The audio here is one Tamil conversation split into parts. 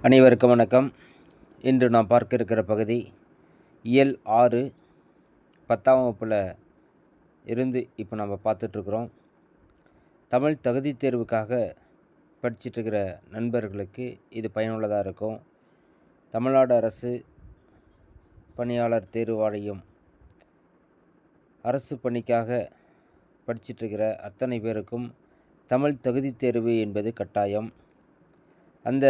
அனைவருக்கும் வணக்கம். இன்று நாம் பார்க்க இருக்கிற பகுதி இயல் 6 10ஆம் வகுப்பில் இருந்து இப்போ நம்ம பார்த்துட்ருக்குறோம். தமிழ் தகுதி தேர்வுக்காக படிச்சிட்ருக்கிற நண்பர்களுக்கு இது பயனுள்ளதாக இருக்கும். தமிழ்நாடு அரசு பணியாளர் தேர்வு வாரியம் அரசு பணிக்காக படிச்சிட்ருக்கிற அத்தனை பேருக்கும் தமிழ் தகுதி தேர்வு என்பது கட்டாயம். அந்த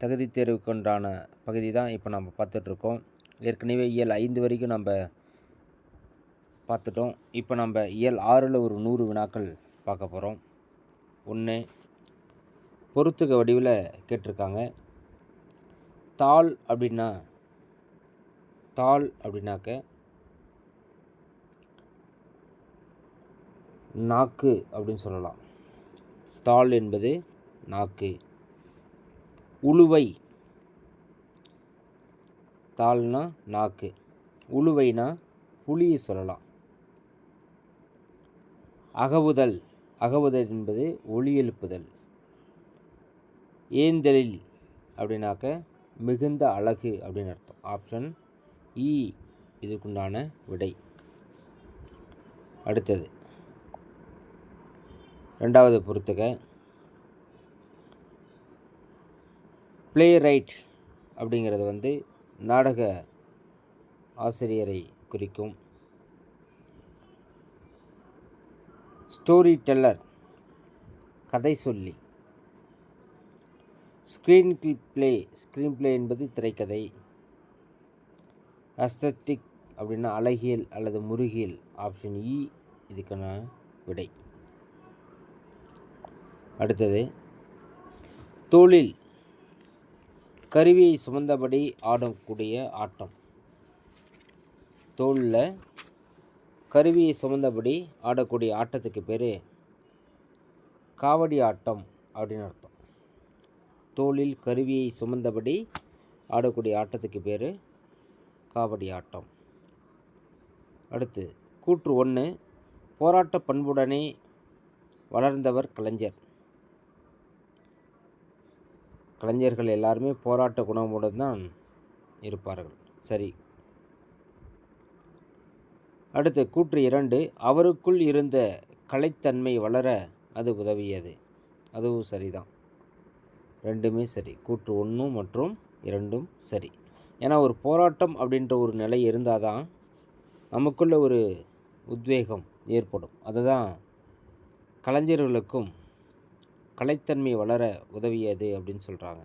தகுதி தேர்வுக்குண்டான பகுதி தான் இப்போ நம்ம பார்த்துட்ருக்கோம். ஏற்கனவே இயல் 5 வரைக்கும் நம்ம பார்த்துட்டோம். இப்போ நம்ம இயல் 6ல் ஒரு 100 வினாக்கள் பார்க்க போகிறோம். 1 பொறுத்துக வடிவில் கேட்டிருக்காங்க. தாள் அப்படின்னாக்க நாக்கு அப்படின்னு சொல்லலாம். தாள் என்பது நாக்கு. உளுவை, தாள்னா நாக்கு, உளுவைனா புளியை சொல்லலாம். அகவுதல் என்பது ஒலி எழுப்புதல். ஏந்தலில் அப்படின்னாக்க மிகுந்த அழகு அப்படின்னு அர்த்தம். ஆப்ஷன் இ இதுக்குண்டான விடை. அடுத்தது 2வது பொறுத்துக. ப்ளே ரைட் அப்படிங்கிறது நாடக ஆசிரியரை குறிக்கும். ஸ்டோரி டெல்லர் கதை சொல்லி. ஸ்க்ரீன் பிளே என்பது திரைக்கதை. அஸ்தட்டிக் அப்படின்னா அழகியல் அல்லது முருகியல். ஆப்ஷன் இ இதுக்கான விடை. அடுத்தது தோளில் கருவியை சுமந்தபடி ஆடக்கூடிய ஆட்டம். தோளில் கருவியை சுமந்தபடி ஆடக்கூடிய ஆட்டத்துக்கு பேர் காவடி ஆட்டம் அப்படின்னு அர்த்தம். தோளில் கருவியை சுமந்தபடி ஆடக்கூடிய ஆட்டத்துக்கு பேர் காவடி ஆட்டம். அடுத்து கூற்று 1 போராட்ட பண்புடனே வளர்ந்தவர் கலைஞர். கலைஞர்கள் எல்லாருமே போராட்ட குணமுடன் தான் இருப்பார்கள். சரி. அடுத்து கூற்று 2 அவருக்குள் இருந்த கலைத்தன்மை வளர அது உதவியது. அதுவும் சரிதான். ரெண்டுமே சரி. கூற்று 1 மற்றும் 2 சரி. ஏன்னா ஒரு போராட்டம் அப்படின்ற ஒரு நிலை இருந்தால் தான் நமக்குள்ள ஒரு உத்வேகம் ஏற்படும். அதுதான் கலைஞர்களுக்கும் கலைத்தன்மை வளர உதவியது அப்படின்னு சொல்கிறாங்க.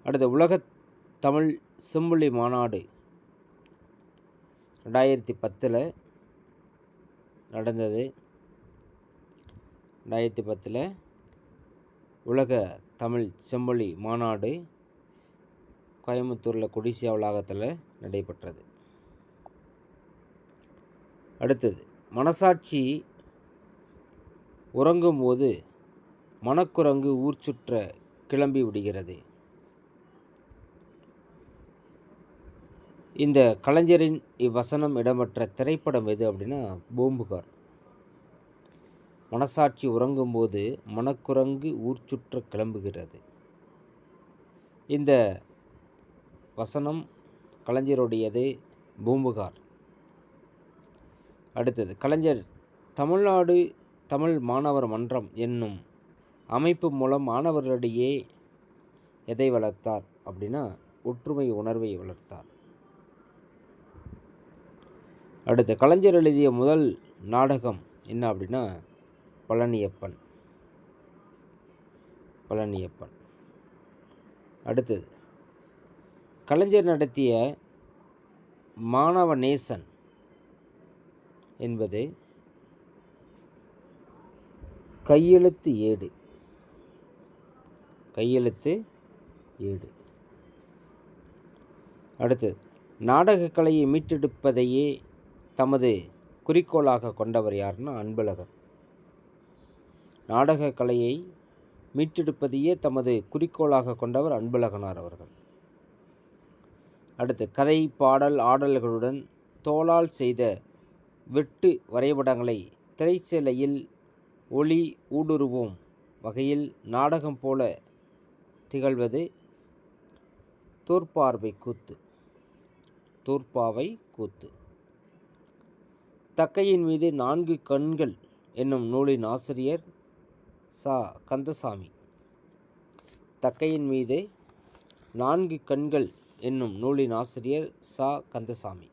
அடுத்த உலக தமிழ் செம்மொழி மாநாடு 2010 நடந்தது. 2010 உலக தமிழ் செம்மொழி மாநாடு கோயம்புத்தூரில் கொடிசியா வளாகத்தில் நடைபெற்றது. அடுத்தது மனசாட்சி உறங்கும் போது மனக்குரங்கு ஊர் சுற்ற கிளம்பி விடுகிறது. இந்த கலைஞரின் இவ்வசனம் இடம்பெற்ற திரைப்படம் எது அப்படின்னா பூம்புகார். மனசாட்சி உறங்கும் போது மனக்குரங்கு ஊர் சுற்ற கிளம்புகிறது. இந்த வசனம் கலைஞருடையது, பூம்புகார். அடுத்தது கலைஞர் தமிழ்நாடு தமிழ் மாணவர் மன்றம் என்னும் அமைப்பு மூலம் மாணவர்களிடையே எதை வளர்த்தார் அப்படின்னா ஒற்றுமை உணர்வை வளர்த்தார். அடுத்து கலைஞர் எழுதிய முதல் நாடகம் என்ன அப்படின்னா பழனியப்பன். அடுத்தது கலைஞர் நடத்திய மாணவ நேசன் என்பது கையெழுத்து ஏடு. அடுத்து நாடகக்கலையை மீட்டெடுப்பதையே தமது குறிக்கோளாக கொண்டவர் யாருன்னா அன்பழகர். நாடகக்கலையை மீட்டெடுப்பதையே தமது குறிக்கோளாக கொண்டவர் அன்பழகனார் அவர்கள். அடுத்து கதை பாடல் ஆடல்களுடன் தோளால் செய்த வெட்டு வரைபடங்களை திரைச்சேலையில் ஒளி ஊடுருவும் வகையில் நாடகம் போல திகழ்வது தோற்பார்வை கூத்து, தோற்பாவை கூத்து. தக்கையின் மீது 4 கண்கள் என்னும் நூலின் ஆசிரியர் சா. கந்தசாமி. தக்கையின் மீது 4 கண்கள் என்னும் நூலின் ஆசிரியர் சா. கந்தசாமி.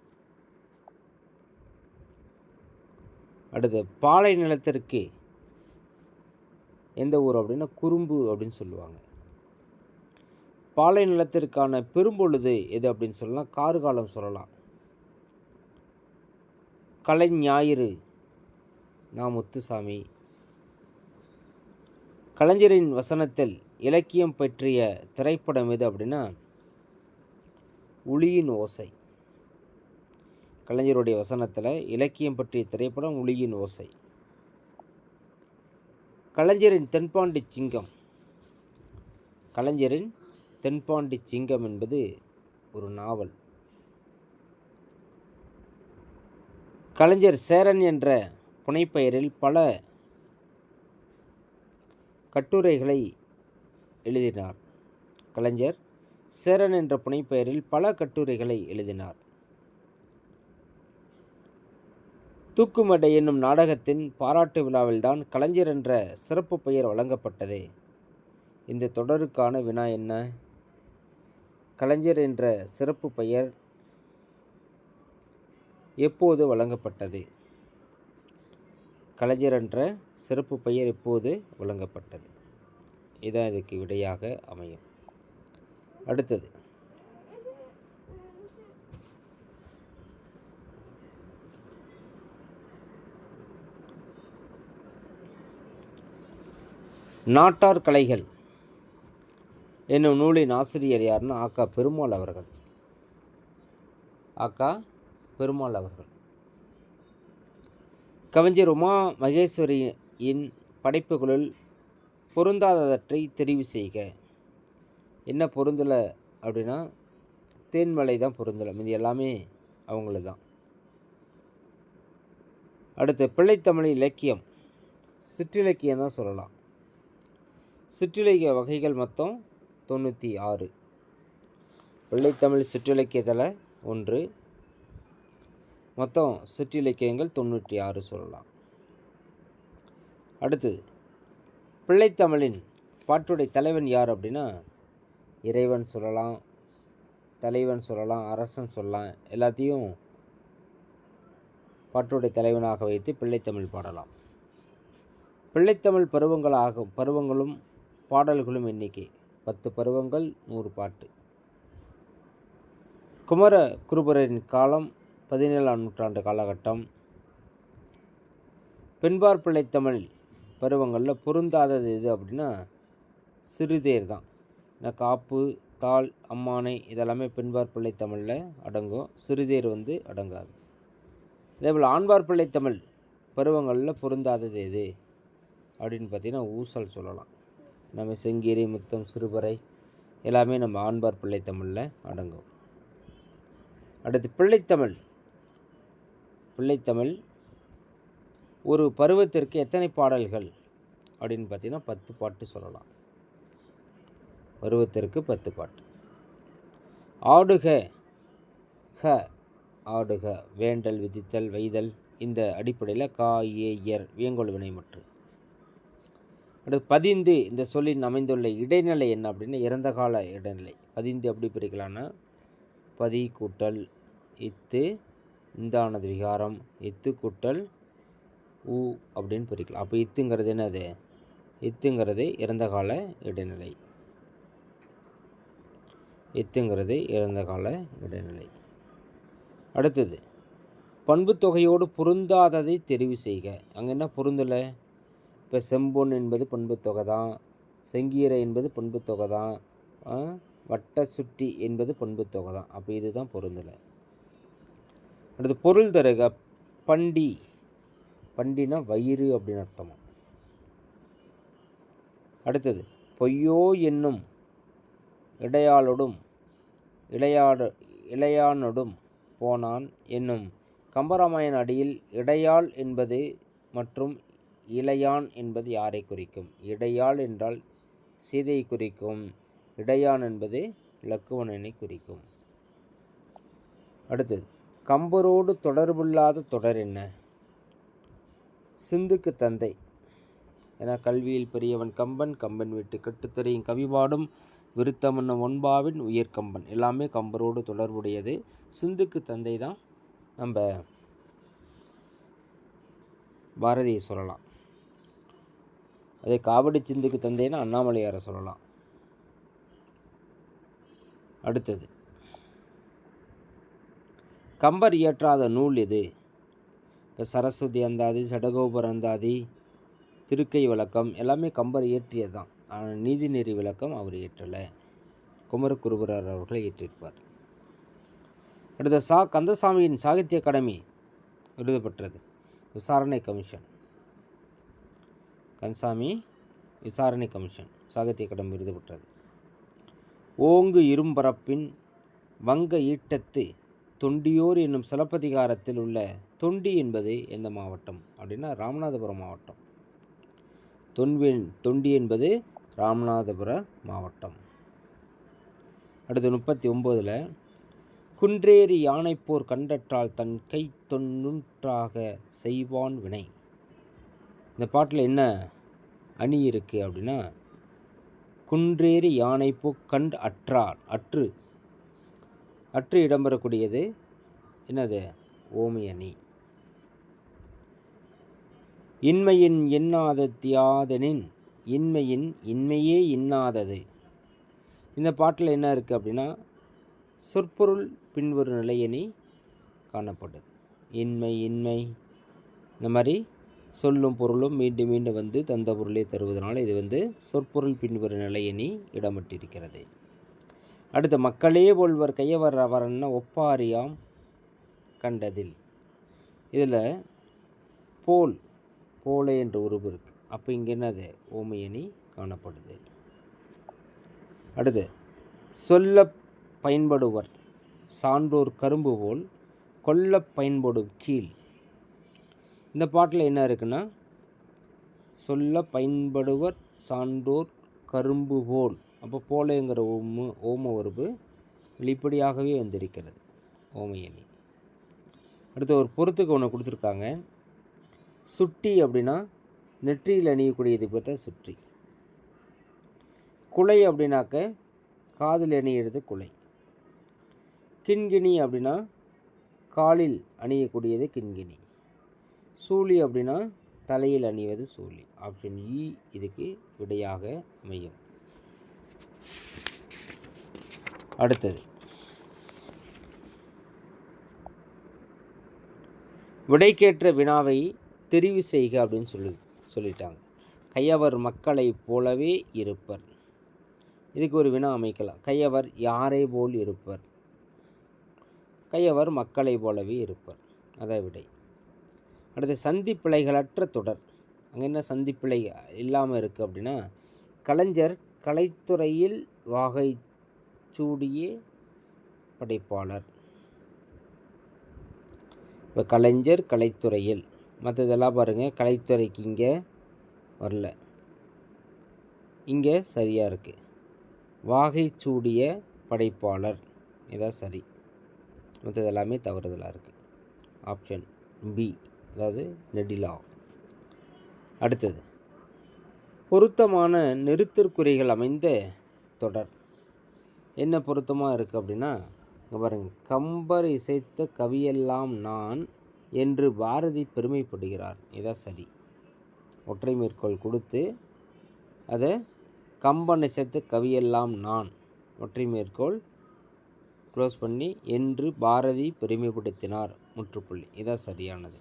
அடுத்து, பாலை நிலத்திற்கு எந்த ஊர் அப்படின்னா குறும்பு அப்படின்னு சொல்லுவாங்க. பாலை நிலத்திற்கான பெரும்பொழுது எது அப்படின்னு சொல்லலாம், கார்காலம் சொல்லலாம். கலைஞாயிறு நா. முத்துசாமி. கலைஞரின் வசனத்தில் இலக்கியம் பற்றிய திரைப்படம் எது அப்படின்னா உளியின் ஓசை. கலைஞருடைய வசனத்தில் இலக்கியம் பற்றிய திரைப்படம் உளியின் ஓசை. கலைஞரின் தென்பாண்டி சிங்கம். கலைஞரின் தென்பாண்டி சிங்கம் என்பது ஒரு நாவல். கலைஞர் சேரன் என்ற புனைப்பெயரில் பல கட்டுரைகளை எழுதினார். கலைஞர் சேரன் என்ற புனைப்பெயரில் பல கட்டுரைகளை எழுதினார். தூக்குமடை என்னும் நாடகத்தின் பாராட்டு விழாவில்தான் கலைஞர் என்ற சிறப்பு பெயர் வழங்கப்பட்டது. இந்த தொடருக்கான வினா என்ன? கலைஞர் என்ற சிறப்பு பெயர் எப்போது வழங்கப்பட்டது? கலைஞர் என்ற சிறப்பு பெயர் எப்போது வழங்கப்பட்டது? இதுதான் இதுக்கு விடையாக அமையும். அடுத்தது, நாட்டார் கலைகள் என்னும் நூலின் ஆசிரியர் யாருன்னா ஆக்கா பெருமாள் அவர்கள். ஆக்கா பெருமாள் அவர்கள். கவிஞர் உமா மகேஸ்வரியின் படைப்புகளுள் பொருந்தாதவற்றை தெரிவு செய்க. என்ன பொருந்தலை அப்படின்னா தேன்மலை தான் பொருந்தலை, இது எல்லாமே அவங்கள தான். அடுத்து, பிள்ளைத்தமிழ் இலக்கியம் சிற்றிலக்கியம் தான் சொல்லலாம். சிற்றிலக்கிய வகைகள் மொத்தம் 96. பிள்ளைத்தமிழ் சிற்றிலக்கியத்தில் 1, மொத்தம் சிற்றிலக்கியங்கள் 96 சொல்லலாம். அடுத்தது, பிள்ளைத்தமிழின் பாட்டுடை தலைவன் யார் அப்படின்னா இறைவன் சொல்லலாம், தலைவன் சொல்லலாம், அரசன் சொல்லலாம். எல்லாத்தையும் பாட்டுடை தலைவனாக வைத்து பிள்ளைத்தமிழ் பாடலாம். பிள்ளைத்தமிழ் பருவங்களும் பாடல்களும் எண்ணிக்கை 10 பருவங்கள் 100 பாட்டு. குமர குருபரின் காலம் 17ஆம் நூற்றாண்டு காலகட்டம். பெண்பார் பிள்ளைத்தமிழ் பருவங்களில் பொருந்தாதது எது அப்படின்னா சிறுதேர் தான். காப்பு, தாள், அம்மானை இதெல்லாமே பெண்பார் பிள்ளைத்தமிழில் அடங்கும். சிறுதேர் அடங்காது. அதேபோல் ஆண்பார் பிள்ளைத்தமிழ் பருவங்களில் பொருந்தாதது எது அப்படின்னு பார்த்தீங்கன்னா ஊசல் சொல்லலாம். நம்ம செங்கீரை, முத்தம், சிறுபறை எல்லாமே நம்ம ஆண்பார் பிள்ளைத்தமிழில் அடங்கும். அடுத்து, பிள்ளைத்தமிழ் ஒரு பருவத்திற்கு எத்தனை பாடல்கள் அப்படின்னு பார்த்தீங்கன்னா 10 பாட்டு சொல்லலாம். பருவத்திற்கு 10 பாட்டு. ஆடுக ஆடுக வேண்டல், விதித்தல், வைதல் இந்த அடிப்படையில் கா, ஏ, எர் வியங்கோல் வினைமுற்று. அடுத்து, பதிந்து இந்த சொல்லின் அமைந்துள்ள இடைநிலை என்ன அப்படின்னா இறந்த கால இடைநிலை. பதிந்து எப்படி பிரிக்கலான்னா பதி கூட்டல் இத்து இந்தானது விகாரம், இத்து கூட்டல் ஊ அப்படின்னு பிரிக்கலாம். அப்போ இத்துங்கிறது என்னது? இத்துங்கிறது இறந்த கால இடைநிலை. இத்துங்கிறது இறந்த கால இடைநிலை. அடுத்தது, பண்பு தொகையோடு பொருந்தாததை தெரிவு செய்க. அங்கே என்ன பொருந்தலை? இப்போ செம்பொன் என்பது பண்பு தொகை தான், செங்கீரை என்பது பண்பு தொகை தான், வட்ட சுட்டி என்பது பண்பு தொகை தான். அப்போ இதுதான் பொருந்தலை. அடுத்து, பொருள் தருக. பண்டினா வயிறு அப்படின்னு அர்த்தமா. அடுத்தது, பொய்யோ என்னும் இளையானொடும் போனான் என்னும் கம்பராமாயண அடியில் இடையாள் என்பது மற்றும் இளையான் என்பது யாரை குறிக்கும்? இடையாள் என்றால் சீதையை குறிக்கும், இடையான் என்பது இலக்குவனனை குறிக்கும். அடுத்தது, கம்பரோடு தொடர்பில்லாத தொடர் என்ன? சிந்துக்கு தந்தை. ஏன்னா கல்வியில் பெரியவன் கம்பன், கம்பன் வீட்டு கட்டுத்தரையும் கவிபாடும், விருத்தமன்ன ஒன்பாவின் உயர்கம்பன், எல்லாமே கம்பரோடு தொடர்புடையது. சிந்துக்கு தந்தை தான் நம்ம பாரதியை சொல்லலாம். அதே காவடி சிந்துக்கு தந்தைன்னா அண்ணாமலையாரை சொல்லலாம். அடுத்தது, கம்பர் இயற்றாத நூல் எது? இப்போ சரஸ்வதி அந்தாதி, சடகோபர் அந்தாதி, திருக்கை விளக்கம் எல்லாமே கம்பர் இயற்றியது தான். ஆனால் நீதிநெறி விளக்கம் அவர் இயற்றலை, குமரகுருபரர் அவர்கள் இயற்றியிருப்பார். அடுத்த, கந்தசாமியின் சாகித்ய அகாடமி விருது பெற்றது. விசாரணை கமிஷன். கந்தசாமி விசாரணை கமிஷன் சாகித்ய அகாடமி விருது பெற்றது. ஓங்கு இரும்பரப்பின் வங்க ஈட்டத்து தொண்டியோர் என்னும் சிலப்பதிகாரத்தில் உள்ள தொண்டி என்பது எந்த மாவட்டம் அப்படின்னா ராமநாதபுரம் மாவட்டம். தொண்டி என்பது ராமநாதபுர மாவட்டம். அடுத்து 39ல், குன்றேறி யானைப்போர் கண்டற்றால் தன் கை தொன்னுற்றாக செய்வான் வினை. இந்த பாட்டில் என்ன அணி இருக்குது அப்படின்னா, குன்றேறி யானைப்போ கண்டு அற்றால், அற்று இடம்பெறக்கூடியது என்னது? ஓமை அணி. இன்மையின் எண்ணாத தியாதனின் இன்மையின் இன்மையே இன்னாதது. இந்த பாட்டில் என்ன இருக்குது அப்படின்னா, சொற்பொருள் பின்வரும் நிலையணி காணப்படுது. இன்மை இந்த மாதிரி சொல்லும் பொருளும் மீண்டும் மீண்டும் வந்து தந்த பொருளை தருவதனால இது சொற்பொருள் பின்வரும் நிலையணி இடம்பெற்றிருக்கிறது. அடுத்து, மக்களே போல்வர் கையவர் அவரன்ன ஒப்பாரியாம் கண்டதில். இதில் போலே என்ற உருவு இருக்குது. அப்போ இங்கே என்னது? ஓமையணி காணப்படுது. அடுத்து, சொல்ல பயன்படுவர் சான்றோர் கரும்பு போல் கொல்ல பயன்படும் கீழ். இந்த பாட்டில் என்ன இருக்குன்னா, சொல்ல பயன்படுவர் சான்றோர் கரும்பு போல். அப்போ போலேங்கிற ஓம உருவு வெளிப்படையாகவே வந்திருக்கிறது, ஓமையணி. அடுத்து, ஒரு பொறுத்துக்கு ஒன்று கொடுத்துருக்காங்க. சுட்டி அப்படின்னா நெற்றியில் அணியக்கூடியது பார்த்தா சுற்றி. குலை அப்படின்னாக்க காதில் அணியிறது குலை. கிண்கிணி அப்படின்னா காலில் அணியக்கூடியது கிண்கிணி. சூழி அப்படின்னா தலையில் அணிவது சூழி. ஆப்ஷன் இ இதுக்கு விடையாக அமையும். அடுத்தது, விடைக்கேற்ற வினாவை தெரிவு செய்க அப்படின்னு சொல்லிட்டாங்க. கையவர் மக்களைப் போலவே இருப்பர். இதுக்கு ஒரு வினா அமைக்கலாம். கையவர் யாரை போல் இருப்பர்? கையவர் மக்களை போலவே இருப்பர். அதான் விடை. அடுத்து, சந்திப்பிழைகளற்ற தொடர். அங்கே என்ன சந்திப்பிழை இல்லாமல் இருக்குது அப்படின்னா, கலைஞர் கலைத்துறையில் வாகை சூடிய படைப்பாளர். இப்போ கலைஞர் கலைத்துறையில், மற்றதெல்லாம் பாருங்கள் கலைத்துறைக்கு இங்கே வரல, இங்கே சரியாக இருக்குது. வாகை சூடிய படைப்பாளர் இதான் சரி, மற்றது எல்லாமே தவறுதலாக இருக்குது. ஆப்ஷன் பி, அதாவது நெடிலா. அடுத்தது, பொருத்தமான நிறுத்தற்குறிகள் அமைந்த தொடர். என்ன பொருத்தமாக இருக்குது அப்படின்னா, இங்கே பாருங்கள், கம்பர் இசைத்த கவியெல்லாம் நான் என்று பாரதி பெருமைப்படுகிறார். இதான் சரி. ஒற்றை மேற்கோள் கொடுத்து அதை கம்பன் இசைத்த கவியெல்லாம் நான் ஒற்றை மேற்கோள் க்ளோஸ் பண்ணி என்று பாரதி பெருமைப்படுத்தினார் முற்றுப்புள்ளி. இதான் சரியானது.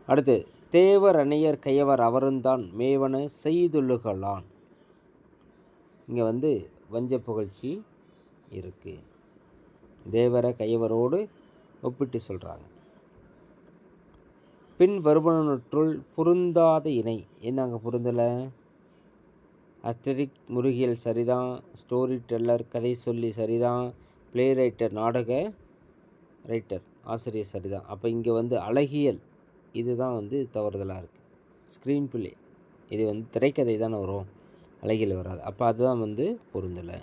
அடுத்து, தேவர் அணையர் கையவர் அவருந்தான் மேவன செய்துள்ளுகளான். இங்கே வஞ்ச புகழ்ச்சி இருக்குது. தேவரை கையவரோடு ஒப்பிட்டு சொல்கிறாங்க. பின் வருவனற்றுள் பொருந்தாத இணை. என்ன அங்கே பொருந்தலை? அஸ்டரிக் முருகியல் சரிதான், ஸ்டோரி டெல்லர் கதை சொல்லி சரிதான், பிளே ரைட்டர் நாடக ரைட்டர் ஆசிரியர் சரிதான். அப்போ இங்கே அழகியல் இதுதான் தவறுதலாக இருக்குது. ஸ்க்ரீன் பிளே இது திரைக்கதை தானே வரும், அழகியல் வராது. அப்போ அதுதான் பொருந்தலை.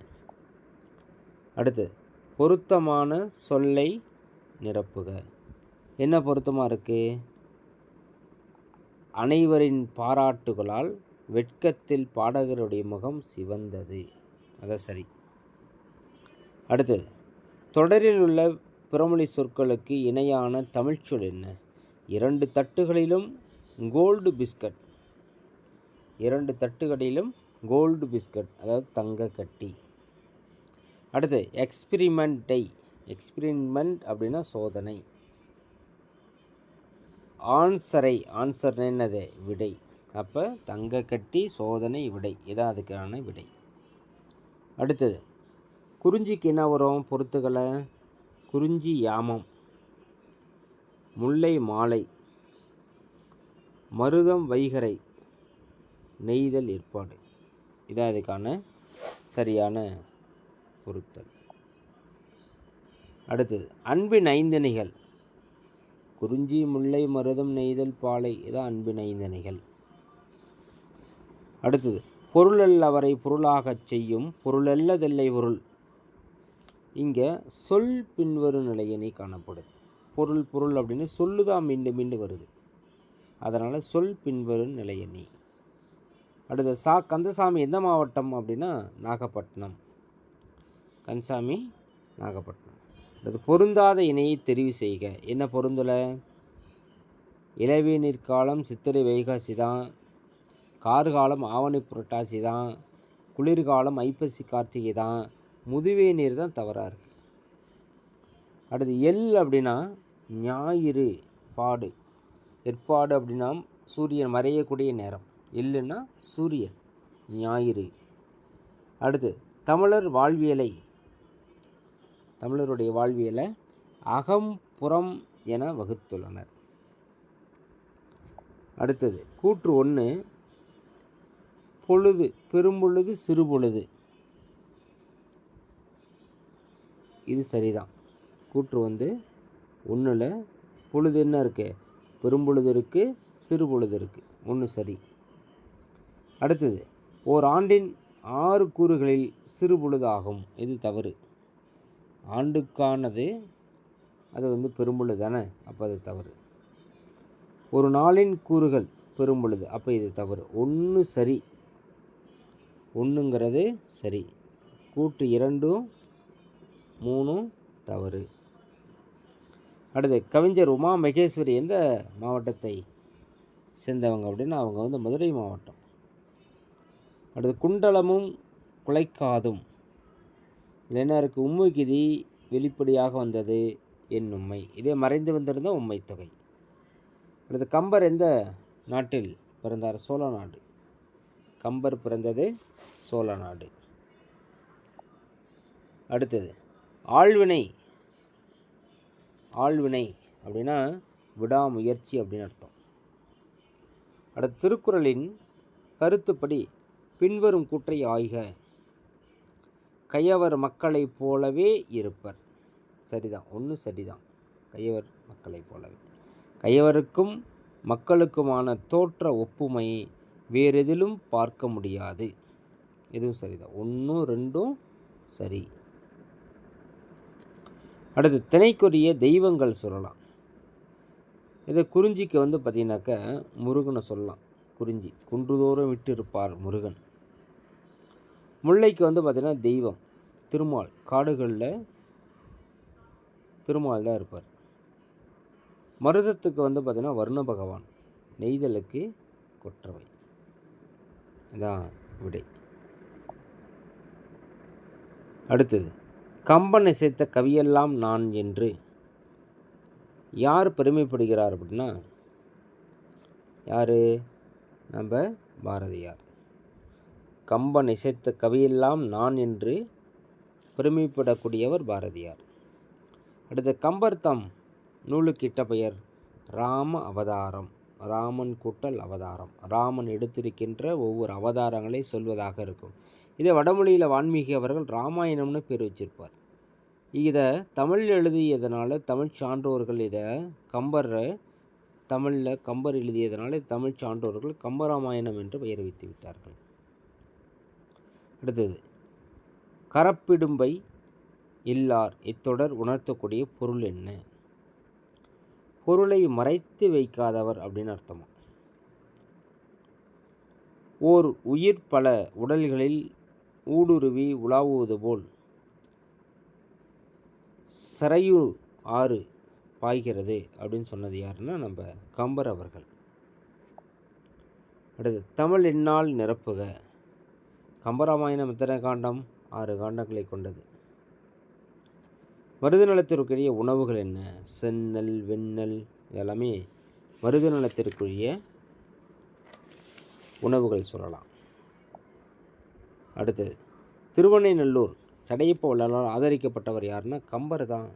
அடுத்து பொருத்தமான சொல்லை நிரப்புக. என்ன பொருத்தமாக இருக்குது? அனைவரின் பாராட்டுகளால் வெட்கத்தில் பாடகருடைய முகம் சிவந்தது. அதான் சரி. அடுத்து தொடரில் உள்ள பிறமொழி சொற்களுக்கு இணையான தமிழ்ச்சொல் என்ன? 2 தட்டுகளிலும் கோல்டு பிஸ்கட். 2 தட்டுகளிலும் கோல்டு பிஸ்கட், அதாவது தங்க கட்டி. அடுத்து எக்ஸ்பிரிமெண்ட்டை. எக்ஸ்பிரிமெண்ட் அப்படின்னா சோதனை. ஆன்சரை. ஆன்சர் என்னது? விடை. அப்போ தங்க கட்டி, சோதனை, விடை, இதான் அதுக்கான விடை. அடுத்தது குறிஞ்சிக்கு என்ன வரும்? பொறுத்துக்களை. குறிஞ்சி யாமம், முல்லை மாலை, மருதம் வைகரை, நெய்தல் ஏற்பாடு. இதான் இதுக்கான சரியான பொருத்தல். அடுத்தது அன்பின் ஐந்தணிகள். குறிஞ்சி, முல்லை, மருதம், நெய்தல், பாலை, இதான் அன்பின் ஐந்தணிகள். அடுத்தது பொருளல்ல அவரை பொருளாகச் செய்யும் பொருளல்லதில்லை பொருள். இங்கே சொல் பின்வரும் நிலையணி காணப்படுது. பொருள் பொருள் அப்படின்னு சொல்லுதான் மீண்டும் மீண்டும் வருது, அதனால் சொல் பின்வரும் நிலையணி. அடுத்து கந்தசாமி எந்த மாவட்டம் அப்படின்னா நாகப்பட்டினம். கந்தசாமி நாகப்பட்டினம். அடுத்து பொருந்தாத இணையை தெரிவு செய்க. என்ன பொருந்தலை? இளவேநீர் காலம் சித்திரை வைகாசி தான், கார்காலம் ஆவணி புரட்டாசி தான், குளிர்காலம் ஐப்பசி கார்த்திகை தான், முதுவே நீர் தான் தவறாக இருக்குது. அடுத்து எல் அப்படின்னா ஞாயிறு பாடு. ஏற்பாடு அப்படின்னா சூரியன் மறையக்கூடிய நேரம். எல்லுன்னா சூரியன், ஞாயிறு. அடுத்து தமிழர் வாழ்வியலை, தமிழருடைய வாழ்வியலை அகம் புறம் என வகுத்துள்ளனர். அடுத்தது கூற்று 1, பொழுது பெரும்பொழுது சிறுபொழுது. இது சரிதான். கூற்று 1ல் பொழுது என்ன இருக்குது? பெரும்பொழுது இருக்குது, சிறுபொழுது இருக்குது. 1 சரி. அடுத்தது ஓர் ஆண்டின் 6 கூறுகளில் சிறுபொழுது ஆகும். இது தவறு. ஆண்டுக்கானது அது பெரும்பொழுது தானே, அப்போ அது தவறு. ஒரு நாளின் கூறுகள் பெரும்பொழுது, அப்போ இது தவறு. 1 சரி. 1ங்கிறது சரி. கூற்று 2, 3 தவறு. அடுத்து கவிஞர் உமா மகேஸ்வரி எந்த மாவட்டத்தை சேர்ந்தவங்க அப்படின்னா அவங்க மதுரை மாவட்டம். அடுத்து குண்டலமும் குலைக்காதும். இதில் என்ன இருக்குது? உம்முகிதி வெளிப்படையாக வந்தது என் உண்மை. இதே மறைந்து வந்திருந்த உண்மை தொகை. அடுத்து கம்பர் எந்த நாட்டில் பிறந்தார்? சோழ நாடு. கம்பர் பிறந்தது சோழ நாடு. அடுத்தது ஆழ்வினை. ஆழ்வினை அப்படின்னா விடாமுயற்சி அப்படின்னு அர்த்தம். அடுத்து திருக்குறளின் கருத்துப்படி பின்வரும் கூற்றை ஆய்க. கையவர் மக்களைப் போலவே இருப்பர். சரிதான். 1 சரிதான். கையவர் மக்களைப் போலவே. கையவருக்கும் மக்களுக்குமான தோற்ற ஒப்புமை வேறெதிலும் பார்க்க முடியாது. இதுவும் சரிதான். 1, 2 சரி. அடுத்து திணைக்குரிய தெய்வங்கள் சொல்லலாம். இதை குறிஞ்சிக்கு பார்த்தீங்கன்னாக்கா முருகனை சொல்லலாம். குறிஞ்சி குன்றுதோறும் விட்டு இருப்பார் முருகன். முல்லைக்கு பார்த்திங்கன்னா தெய்வம் திருமால். காடுகளில் திருமால் தான் இருப்பார். மருதத்துக்கு பார்த்திங்கன்னா வருண பகவான். நெய்தலுக்கு கொற்றவை. இதான் விடை. அடுத்தது கம்பன் இசைத்த கவியெல்லாம் நான் என்று யார் பெருமைப்படுகிறார் அப்படின்னா யார்? நம்ம பாரதியார். கம்பன் இசைத்த கவியெல்லாம் நான் என்று பெருமைப்படக்கூடியவர் பாரதியார். அடுத்து கம்பர் தம் நூலுக்கு இட்ட பெயர் ராம அவதாரம். ராமன் கூட்டல் அவதாரம். ராமன் எடுத்திருக்கின்ற ஒவ்வொரு அவதாரங்களை சொல்வதாக இருக்கும். இதை வடமொழியில் வான்மீகி அவர்கள் ராமாயணம்னு பேர் வச்சிருப்பார். இதை தமிழ் எழுதியதனால தமிழ் சான்றோர்கள் இதை தமிழில் கம்பர் எழுதியதனால தமிழ் சான்றோர்கள் கம்பராமாயணம் என்று பெயர் வைத்து விட்டார்கள். அடுத்தது கரப்பிடும்பை இல்லார். இத்தொடர் உணர்த்தக்கூடிய பொருள் என்ன? பொருளை மறைத்து வைக்காதவர் அப்படின்னு அர்த்தமா. ஓர் உயிர் பல உடல்களில் ஊடுருவி உலாவுவது போல் சரையு ஆறு பாய்கிறது அப்படின்னு சொன்னது யாருன்னா நம்ம கம்பர் அவர்கள். அடுத்து தமிழ் என்னால் நிரப்புக. கம்பராமாயணம் எத்தனை காண்டம்? 6 காண்டங்களை கொண்டது. மருத நலத்திற்குரிய உணவுகள் என்ன? செந்நெல், வெண்ணெல் இதெல்லாமே மருத நலத்திற்குரிய உணவுகள் சொல்லலாம். அடுத்தது திருவண்ணைநல்லூர் சடையப்ப வள்ளலால் ஆதரிக்கப்பட்டவர் யாருன்னா கம்பர் தான்.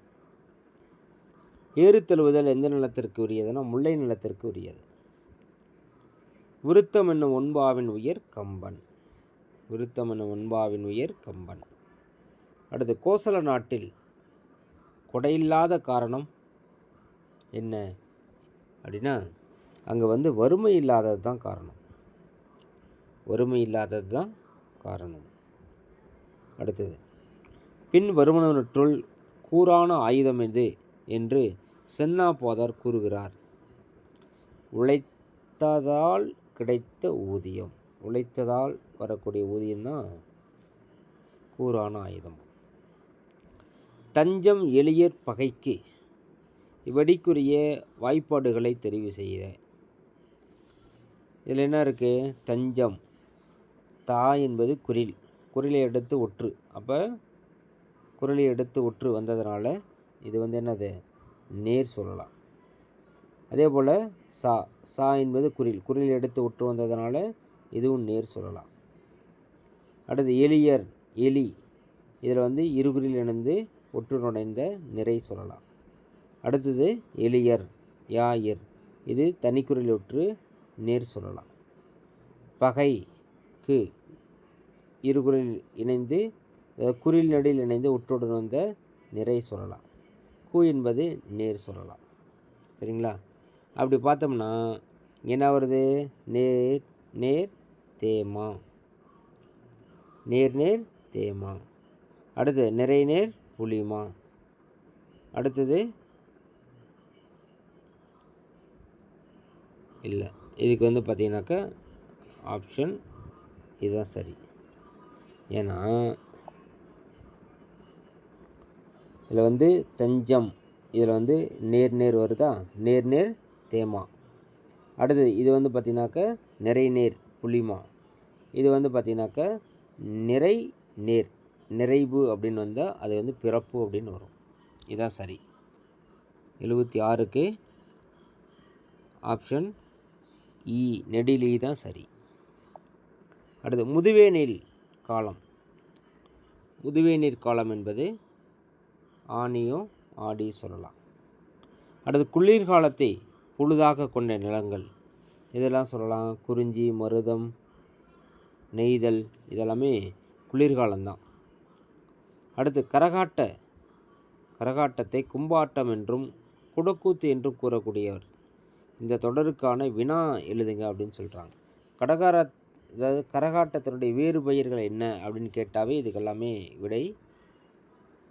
ஏறு தழுவுதல் எந்த நிலத்திற்கு உரியதுன்னா முல்லை நிலத்திற்கு உரியது. விருத்தம் என்னும் ஒன்பாவின் உயர் கம்பன். விருத்தம் என்னும் ஒன்பாவின் உயர் கம்பன். அடுத்து கோசல நாட்டில் கொடையில்லாத காரணம் என்ன அப்படின்னா அங்கே வறுமை இல்லாதது தான் காரணம். வறுமை இல்லாதது தான் காரணம். அடுத்தது பின் வருவனவற்றுள் கூரான ஆயுதம் எது என்று சென்னா போதர் கூறுகிறார். உழைத்ததால் கிடைத்த ஊதியம். உழைத்ததால் வரக்கூடிய ஊதியம்தான் கூரான ஆயுதம். தஞ்சம் எளியர் பகைக்கு இவ்வடிக்குரிய வாய்ப்பாடுகளை தெரிவு செய்த. இதில் என்ன இருக்குது? தஞ்சம் தா என்பது குரில், குரிலை எடுத்து ஒற்று. அப்போ குரிலை எடுத்து ஒற்று வந்ததுனால இது என்னது? நேர் சொல்லலாம். அதே போல் சா சா என்பது குரில், குரில் எடுத்து ஒற்று வந்ததுனால இதுவும் நேர் சொல்லலாம். அடுத்து எளியர் எலி, இதில் இருகுறில் இணைந்து ஒற்று நுழைந்த நிறை சொல்லலாம். அடுத்தது எளியர் யாயிர், இது தனிக்குறில் ஒற்று நேர் சொல்லலாம். பகைக்கு இருகுறில் இணைந்து குறில் நடில் இணைந்து ஒற்றுடன் வந்த நிறை சொல்லலாம். கு என்பது நேர் சொல்லலாம். சரிங்களா? அப்படி பார்த்தோம்னா என்ன வருது? நேர் நேர் தேமா. நேர் நேர் தேமா. அடுத்து நிறை நேர் புளிமா. அடுத்தது இல்லை, இதுக்கு பார்த்தீங்கன்னாக்கா ஆப்ஷன் இதுதான் சரி. ஏன்னா இதில் தஞ்சம், இதில் நேர் நேர் வருதா? நேர் நேர் தேமா. அடுத்தது இது பார்த்தீங்கன்னாக்கா நிறை நேர் புளிமா. இது பார்த்தீங்கன்னாக்கா நிறை நேர் நிறைவு அப்படின்னு வந்தால் அது பிறப்பு அப்படின்னு வரும். இதுதான் சரி. 76க்கு ஆப்ஷன் இ நெடிலி தான் சரி. அடுத்து முதுவே நீர் காலம். முதுவே நீர் காலம் என்பது ஆனியோ ஆடி சொல்லலாம். அடுத்து குளிர்காலத்தை பொழுதாக கொண்ட நிலங்கள் இதெல்லாம் சொல்லலாம். குறிஞ்சி, மருதம், நெய்தல் இதெல்லாமே குளிர்காலம்தான். அடுத்து கரகாட்டத்தை கும்பாட்டம் என்றும் குடக்கூத்து என்றும் கூறக்கூடியவர். இந்த தொடருக்கான வினா எழுதுங்க அப்படின்னு சொல்கிறாங்க. அதாவது கரகாட்டத்தினுடைய வேறு பெயர்கள் என்ன அப்படின்னு கேட்டாவே இதுக்கெல்லாமே விடை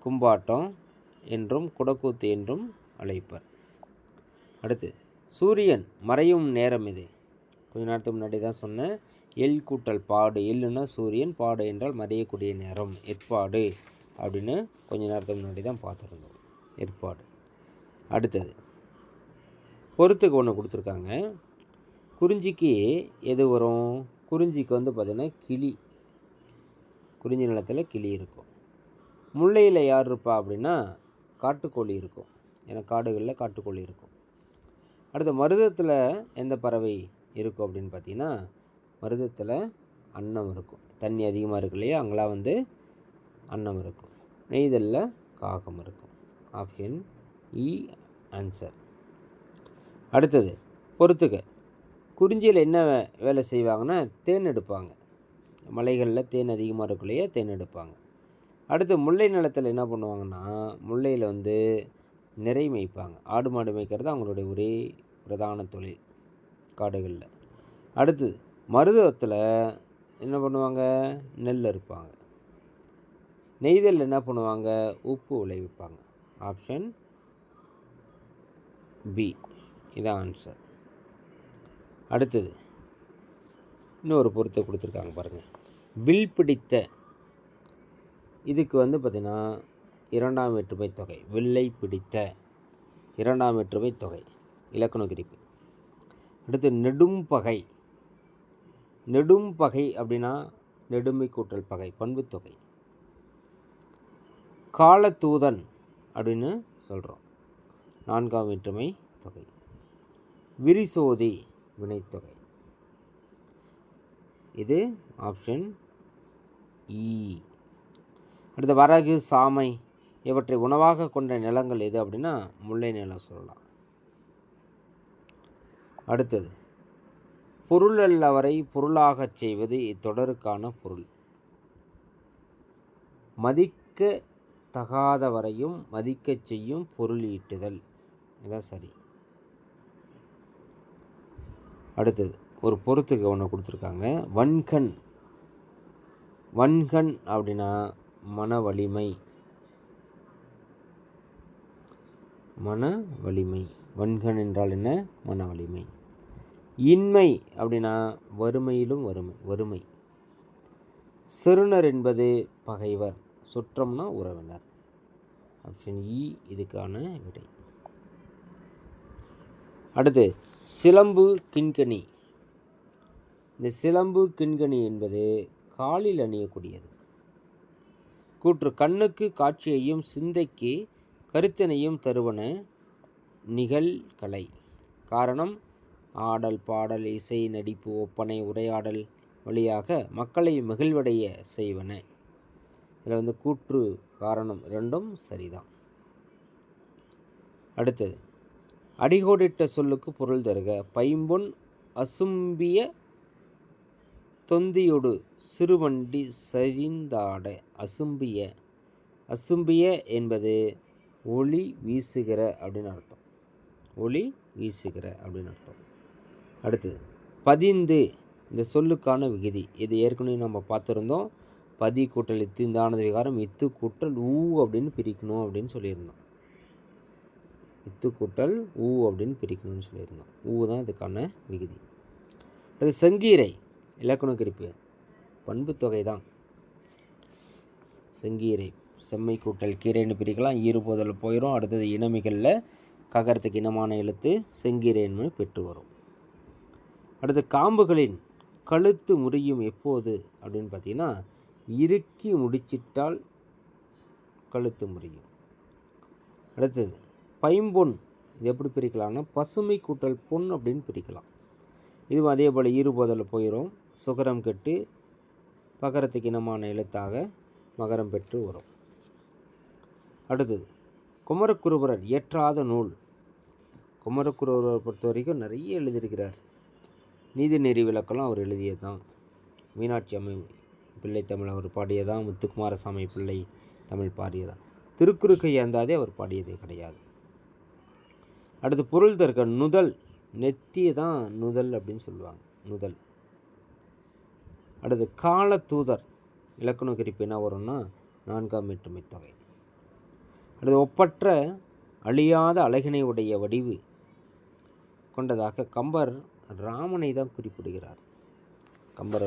கும்பாட்டம் என்றும் குடக்கூத்து என்றும் அழைப்பர். அடுத்து சூரியன் மறையும் நேரம் இது. கொஞ்ச நேரத்துக்கு முன்னாடி தான் சொன்னேன். எல் கூட்டல் பாடு. எல்லுன்னா சூரியன், பாடு என்றால் மறையக்கூடிய நேரம், ஏற்பாடு அப்படின்னு கொஞ்ச நேரத்துக்கு முன்னாடி தான் பார்த்துருந்தோம். ஏற்பாடு. அடுத்தது பொறுத்துக்கு ஒன்று கொடுத்துருக்காங்க. குறிஞ்சிக்கு எது வரும்? குறிஞ்சிக்கு பார்த்திங்கன்னா கிளி. குறிஞ்சி நிலத்தில் கிளி இருக்கும். முல்லையில் யார் இருப்பா அப்படின்னா காட்டுக்கோழி இருக்கும். ஏன்னா காடுகளில் காட்டுக்கோழி இருக்கும். அடுத்து மருதத்தில் எந்த பறவை இருக்கும் அப்படின்னு பார்த்தீங்கன்னா மருதத்தில் அன்னம் இருக்கும். தண்ணி அதிகமாக இருக்கு இல்லையா, அங்கெல்லாம் அன்னம் இருக்கும். நெய்தலில் காகம் இருக்கும். ஆப்ஷன் இ ஆன்சர். அடுத்தது பொறுத்துக்க. குறிஞ்சியில் என்ன வேலை செய்வாங்கன்னா தேன் எடுப்பாங்க. மலைகளில் தேன் அதிகமாக இருக்கும் இல்லையா, தேன் எடுப்பாங்க. அடுத்து முல்லை நிலத்தில் என்ன பண்ணுவாங்கன்னா முல்லையில் நிறை மேய்ப்பாங்க. ஆடு மாடு மேய்க்கிறது அவங்களுடைய ஒரே பிரதான தொழில் காடுகளில். அடுத்து மருதத்தில் என்ன பண்ணுவாங்க? நெல் அறுப்பாங்க. நெய்தல் என்ன பண்ணுவாங்க? உப்பு விளைவிப்பாங்க. ஆப்ஷன் பி இதான் ஆன்சர். அடுத்தது இன்னொரு பொருத்தை கொடுத்துருக்காங்க பாருங்கள். வில் பிடித்த, இதுக்கு பார்த்திங்கன்னா 2ஆம் வேற்றுமை தொகை. வில்லை பிடித்த 2ஆம் வேற்றுமை தொகை, இலக்கண குறிப்பு. அடுத்து நெடும்பகை. நெடும்பகை அப்படின்னா நெடுமை கூட்டல் பகை, பண்பு தொகை. காலத்தூதன் அப்படின்னு சொல்கிறோம், 4ஆம் வேற்றுமை தொகை. விரிசோதி வினைத்தொகை. இது ஆப்ஷன் இ. அடுத்து வரகு, சாமை இவற்றை உணவாக கொண்ட நிலங்கள் எது அப்படின்னா முல்லை நிலம் சொல்லலாம். அடுத்தது பொருள் அல்லவரை பொருளாகச் செய்வது இத்தொடருக்கான பொருள். மதிக்க தகாதவரையும் மதிக்கச் செய்யும் பொருள் ஈட்டுதல், இதான் சரி. அடுத்தது ஒரு பொருத்துக்கு ஒன்று கொடுத்துருக்காங்க. வன்கண். வன்கண் அப்படின்னா மன வலிமை. மன வலிமை. வன்கண் என்றால் என்ன? மன வலிமை. இன்மை அப்படின்னா வறுமையிலும் வறுமை. செருணர் என்பது பகைவர், சுற்றம்னா உறவினர். ஆப்ஷன் இ இதுக்கான விடை. அடுத்து சிலம்பு கிண்கணி. இந்த சிலம்பு கிண்கணி என்பது காலில் அணியக்கூடியது. கூற்று கண்ணுக்கு காட்சியையும் சிந்தைக்கு கருத்தினையும் தருவன நிகழ்கலை. காரணம் ஆடல், பாடல், இசை, நடிப்பு, ஒப்பனை, உரையாடல் வழியாக மக்களை மகிழ்வடைய செய்வன. இதில் கூற்று காரணம் ரெண்டும் சரிதான். அடுத்தது அடிகோடிட்ட சொல்லுக்கு பொருள் தருக. பைம்பொன் அசும்பிய தொந்தியொடு சிறுவண்டி சரிந்தாட. அசும்பிய. அசும்பிய என்பது ஒளி வீசுகிற அப்படின்னு அர்த்தம். ஒளி வீசுகிற அப்படின்னு அர்த்தம். அடுத்தது பதிந்து, இந்த சொல்லுக்கான விகுதி. இது ஏற்கனவே நம்ம பார்த்துருந்தோம். பதி கூட்டல் இத்து, இந்த ஆனது விகாரம் இத்து கூட்டல் ஊ அப்படின்னு பிரிக்கணும் அப்படின்னு சொல்லியிருந்தோம். இத்து கூட்டல் ஊ அப்படின்னு பிரிக்கணும்னு சொல்லியிருந்தோம். ஊ தான் இதுக்கான விகுதி. அது செங்கீரை, இலக்கண குறிப்பு, பண்பு தொகை தான். செங்கீரை செம்மை கூட்டல் கீரைன்னு பிரிக்கலாம். ஈறுபோதல் போயிடும். அடுத்தது இனமிகளில் ககரத்துக்கு இனமான எழுத்து செங்கீரைன்னு பெற்று வரும். அடுத்து காம்புகளின் கழுத்து முறியும் எப்போது அப்படின்னு பார்த்தீங்கன்னா இறுக்கி முடிச்சிட்டால் கழுத்து முறியும். அடுத்தது பைம்பொன், இது எப்படி பிரிக்கலாம்னா பசுமை கூட்டல் பொன் அப்படின்னு பிரிக்கலாம். இதுவும் அதே போல் ஈறுபோதல் போயிடும். சுகரம் கெட்டு பகரத்துக்கு இனமான எழுத்தாக மகரம் பெற்று வரும். அடுத்தது குமரகுருபரர் இயற்றாத நூல். குமரகுருபரரை பொறுத்த வரைக்கும் நிறைய எழுதியிருக்கிறார். நீதிநெறி விளக்கெல்லாம் அவர் எழுதியது தான். மீனாட்சி அம்மை பிள்ளை தமிழ் அவர் பாடியதான். முத்துக்குமாரசாமி பிள்ளை தமிழ் பாடியதான். திருக்குறுக்கை ஏந்தாதே அவர் பாடியதே கிடையாது. அடுத்து பொருள் தருக. நுதல், நெத்தியை தான் நுதல் அப்படின்னு சொல்லுவாங்க, நுதல். அடுத்து கால தூதர், இலக்கண குறிப்பு என்ன வரும்னா 4ஆம் வேற்றுமை தொகை. அடுத்து ஒப்பற்ற அழியாத அழகினை உடைய வடிவு கொண்டதாக கம்பர் ராமனை தான் குறிப்பிடுகிறார். கம்பர்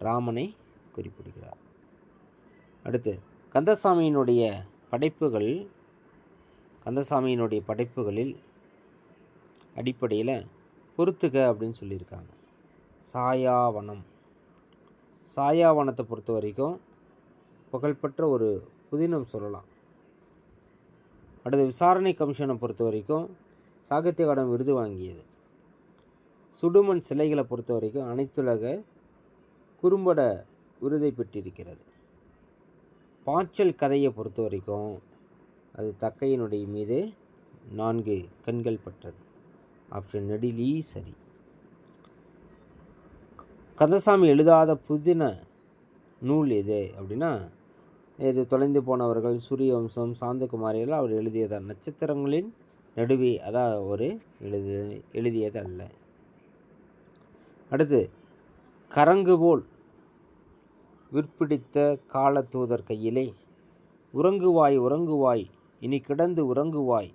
ராமனை குறிப்பிடுகிறார். அடுத்து கந்தசாமியினுடைய படைப்புகளில் அடிப்படையில் பொறுத்துக அப்படின்னு சொல்லியிருக்காங்க. சாயாவனம். சாயாவனத்தை பொறுத்த வரைக்கும் புகழ்பெற்ற ஒரு புதினம் சொல்லலாம். அடுத்து விசாரணை கமிஷனை பொறுத்த வரைக்கும் சாகித்ய அகாடமி விருது வாங்கியது. சுடுமண் சிலைகளை பொறுத்த வரைக்கும் அனைத்துலக குறும்பட விருதை பெற்றிருக்கிறது. பாய்ச்சல் கதையை பொறுத்த வரைக்கும் அது தக்கையினுடைய மீது 4 கண்கள் பட்டது. ஆப்ஷன் நெடிலி சரி. கந்தசாமி எழுதாத புதின நூல் எது அப்படின்னா இது தொலைந்து போனவர்கள், சூரியவம்சம், சாந்தகுமாரியெல்லாம் அவர் எழுதியதான். நட்சத்திரங்களின் நடுவே அதான் ஒரு எழுதியது அல்ல. அடுத்து கரங்கு போல் விற்பிடித்த காலத்தூதர் கையிலே உறங்குவாய் உறங்குவாய் இனி கிடந்து உறங்குவாய்.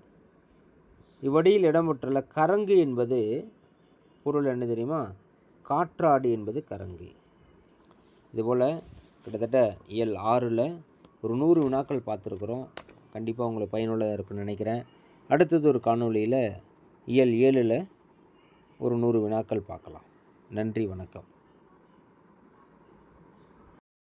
இவ்வடியில் இடம்பெற்றுள்ள கரங்கு என்பது பொருள் என்ன தெரியுமா? காற்றாடி என்பது கரங்கு. இதுபோல் கிட்டத்தட்ட இயல் 6ல் ஒரு 100 வினாக்கள் பார்த்துருக்குறோம். கண்டிப்பாக உங்களுக்கு பயனுள்ளதாக இருக்குன்னு நினைக்கிறேன். அடுத்தது ஒரு காணொளியில் இயல் 7ல் ஒரு 100 வினாக்கள் பார்க்கலாம். நன்றி, வணக்கம்.